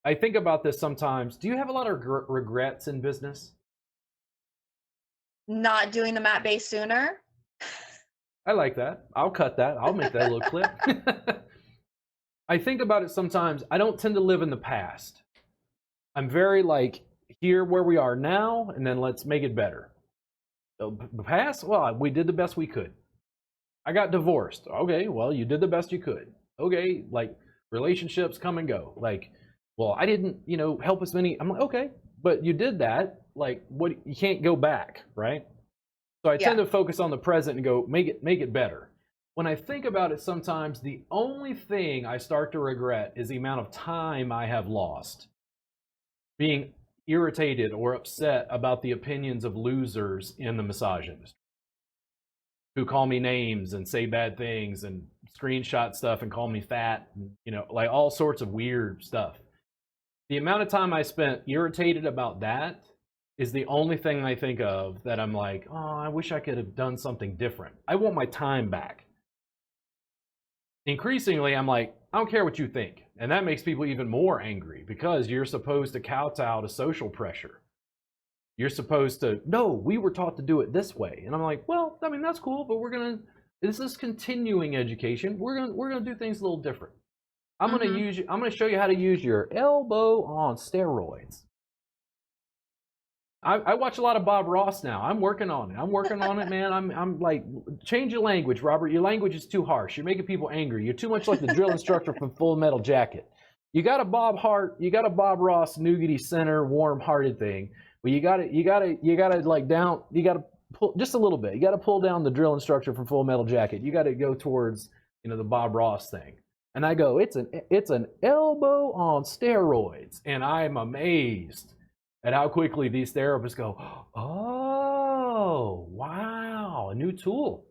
I think about this sometimes. Do you have a lot of regrets in business? Not doing the mat base sooner. I like that. I'll cut that. I'll make that a little clip. I think about it sometimes. I don't tend to live in the past. I'm very like, here where we are now, and then let's make it better. The past, well, we did the best we could. I got divorced. Okay, well, you did the best you could. Okay, like relationships come and go. Like, well, I didn't, help as many. I'm like, okay, but you did that. Like, what? You can't go back, right? So I tend to focus on the present and go, make it better. When I think about it, sometimes the only thing I start to regret is the amount of time I have lost being irritated or upset about the opinions of losers in the massage industry who call me names and say bad things and screenshot stuff and call me fat, and, like all sorts of weird stuff. The amount of time I spent irritated about that is the only thing I think of that I'm like, oh, I wish I could have done something different. I want my time back. Increasingly, I'm like, I don't care what you think. And that makes people even more angry because you're supposed to kowtow to social pressure. You're supposed to, no, we were taught to do it this way. And I'm like, well, I mean, that's cool, but this is continuing education. We're gonna do things a little different. I'm gonna show you how to use your elbow on steroids. I watch a lot of Bob Ross now. I'm working on it, man. I'm like, change your language, Robert. Your language is too harsh. You're making people angry. You're too much like the drill instructor from Full Metal Jacket. You got a Bob Ross nougaty center, warm-hearted thing, but you gotta pull just a little bit. You gotta pull down the drill instructor from Full Metal Jacket. You gotta go towards, the Bob Ross thing. And I go, it's an elbow on steroids, and I'm amazed at how quickly these therapists go, oh, wow, a new tool.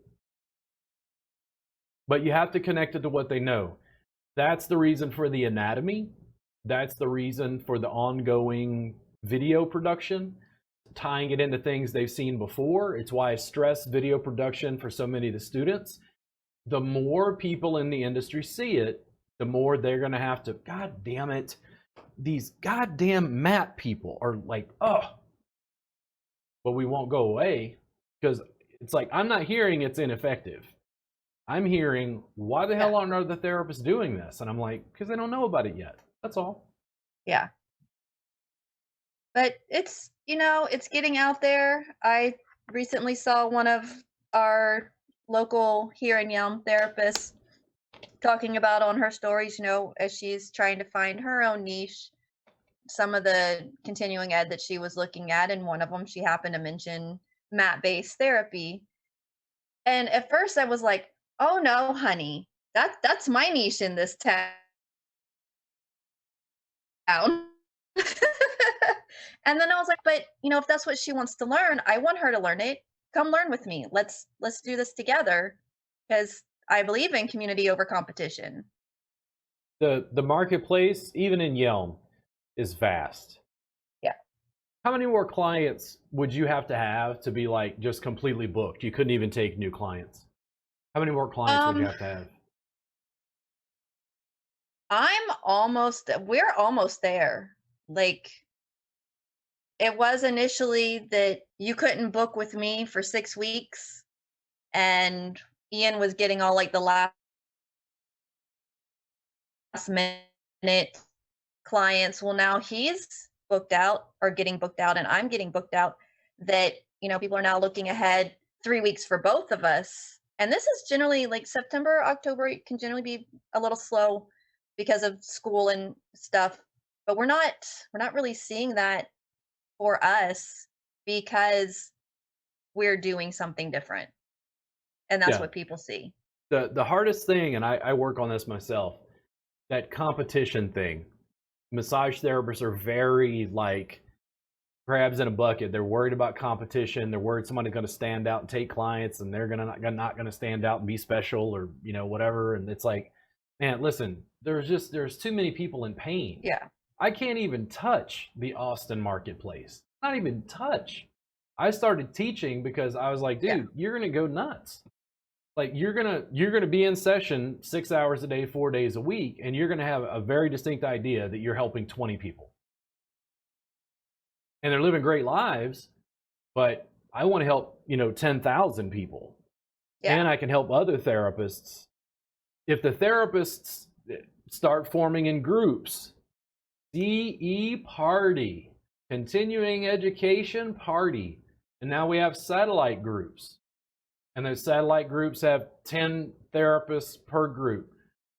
But you have to connect it to what they know. That's the reason for the anatomy. That's the reason for the ongoing video production, tying it into things they've seen before. It's why I stress video production for so many of the students. The more people in the industry see it, the more they're going to have to, God damn it, these goddamn mat people are like, oh, but we won't go away because it's like, I'm not hearing it's ineffective. I'm hearing, why the hell aren't the therapists doing this? And I'm like, because they don't know about it yet. That's all. Yeah. But it's, it's getting out there. I recently saw one of our local here in Yelm therapists talking about on her stories, as she's trying to find her own niche, some of the continuing ed that she was looking at, and one of them she happened to mention mat-based therapy. And at first I was like, oh no, honey, that's my niche in this town. And then I was like, but if that's what she wants to learn, I want her to learn it. Come learn with me. Let's do this together, because I believe in community over competition. The marketplace, even in Yelm, is vast. Yeah. How many more clients would you have to be like just completely booked? You couldn't even take new clients. How many more clients would you have to have? We're almost there. Like, it was initially that you couldn't book with me for 6 weeks, and Ian was getting all like the last minute clients. Well, now he's booked out or getting booked out, and I'm getting booked out, that people are now looking ahead 3 weeks for both of us. And this is generally like September, October can generally be a little slow because of school and stuff, but we're not really seeing that for us because we're doing something different, and that's what people see. The hardest thing, and I work on this myself, that competition thing. Massage therapists are very like crabs in a bucket. They're worried about competition. They're worried somebody's going to stand out and take clients, and they're not going to stand out and be special, or whatever. And it's like, man, listen, there's too many people in pain. Yeah. I can't even touch the Austin marketplace. Not even touch. I started teaching because I was like, dude, you're going to go nuts. Like you're gonna be in session 6 hours a day, 4 days a week, and you're gonna have a very distinct idea that you're helping 20 people. And they're living great lives, but I want to help, 10,000 people. Yeah. And I can help other therapists. If the therapists start forming in groups, CE party, continuing education party, and now we have satellite groups. And those satellite groups have 10 therapists per group.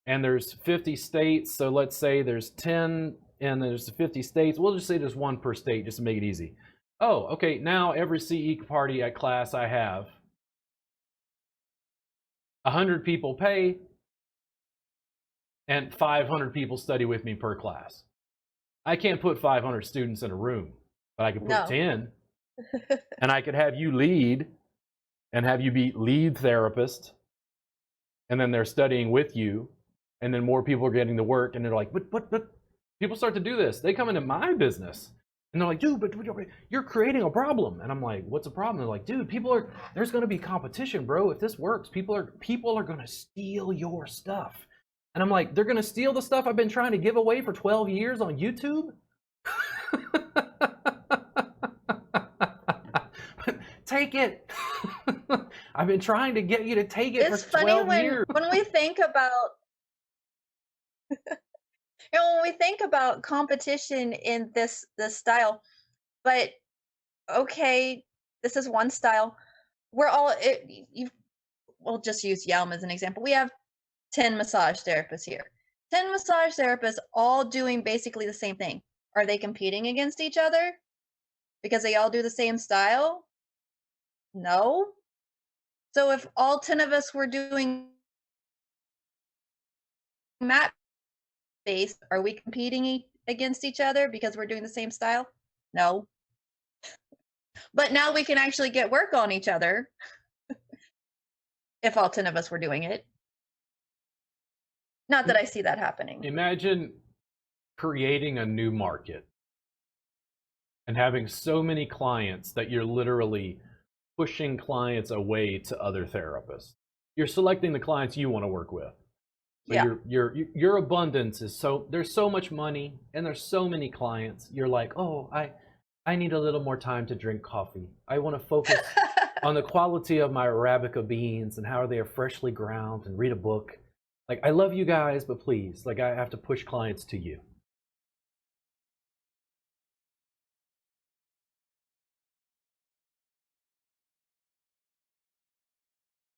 And there's 50 states, so let's say there's 10 and there's 50 states. We'll just say there's one per state just to make it easy. Oh, okay, now every CE party at class I have, 100 people pay and 500 people study with me per class. I can't put 500 students in a room, but I can put 10. And I could have you lead and have you be lead therapist. And then they're studying with you. And then more people are getting to work. And they're like, but people start to do this. They come into my business. And they're like, dude, but you're creating a problem. And I'm like, what's a problem? They're like, dude, there's going to be competition, bro. If this works, people are going to steal your stuff. And I'm like, they're going to steal the stuff I've been trying to give away for 12 years on YouTube? Take it. I've been trying to get you to take it for 12 years. When we think about when we think about competition in this style, but okay, this is one style. We'll just use Yelm as an example. We have 10 massage therapists here. 10 massage therapists all doing basically the same thing. Are they competing against each other because they all do the same style? No. So if all 10 of us were doing mat based, are we competing against each other because we're doing the same style? No. But now we can actually get work on each other if all 10 of us were doing it. Not that I see that happening. Imagine creating a new market and having so many clients that you're literally pushing clients away to other therapists. You're selecting the clients you want to work with. So yeah. Your abundance is there's so much money and there's so many clients. You're like, oh, I need a little more time to drink coffee. I want to focus on the quality of my Arabica beans and how they are freshly ground and read a book. Like, I love you guys, but please, like, I have to push clients to you.